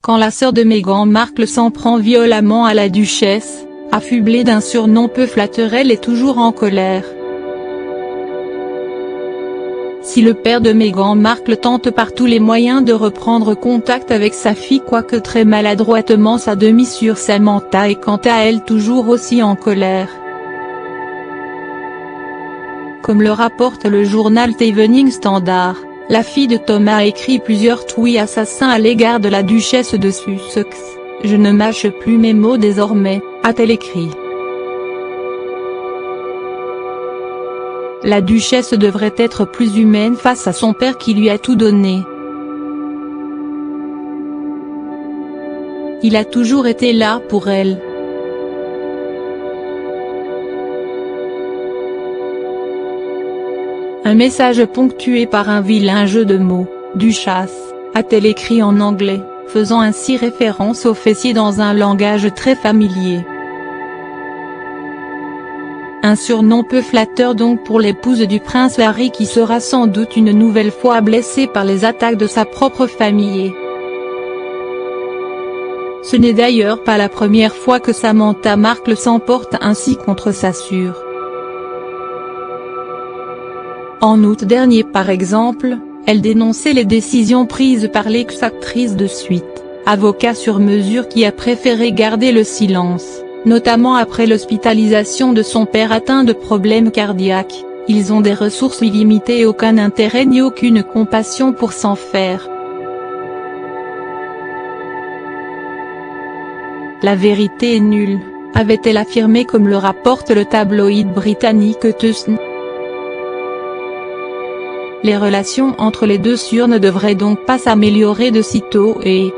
quand la sœur de Meghan Markle s'en prend violemment à la duchesse, affublée d'un surnom peu flatteur, elle est toujours en colère. Si le père de Meghan Markle tente par tous les moyens de reprendre contact avec sa fille, quoique très maladroitement, sa demi-sœur Samantha est quant à elle toujours aussi en colère. Comme le rapporte le journal The Evening Standard, la fille de Thomas a écrit plusieurs tweets assassins à l'égard de la duchesse de Sussex. « Je ne mâche plus mes mots désormais », a-t-elle écrit. La duchesse devrait être plus humaine face à son père qui lui a tout donné. Il a toujours été là pour elle. Un message ponctué par un vilain jeu de mots, « Duchasse », a-t-elle écrit en anglais, faisant ainsi référence aux fessiers dans un langage très familier. Un surnom peu flatteur donc pour l'épouse du prince Harry, qui sera sans doute une nouvelle fois blessée par les attaques de sa propre famille. Ce n'est d'ailleurs pas la première fois que Samantha Markle s'emporte ainsi contre sa sœur. En août dernier par exemple, elle dénonçait les décisions prises par l'ex-actrice de Suite, avocat sur mesure qui a préféré garder le silence, notamment après l'hospitalisation de son père atteint de problèmes cardiaques. Ils ont des ressources illimitées et aucun intérêt ni aucune compassion pour s'en faire. La vérité est nulle, avait-elle affirmé comme le rapporte le tabloïd britannique The Sun. Les relations entre les deux sœurs ne devraient donc pas s'améliorer de sitôt et,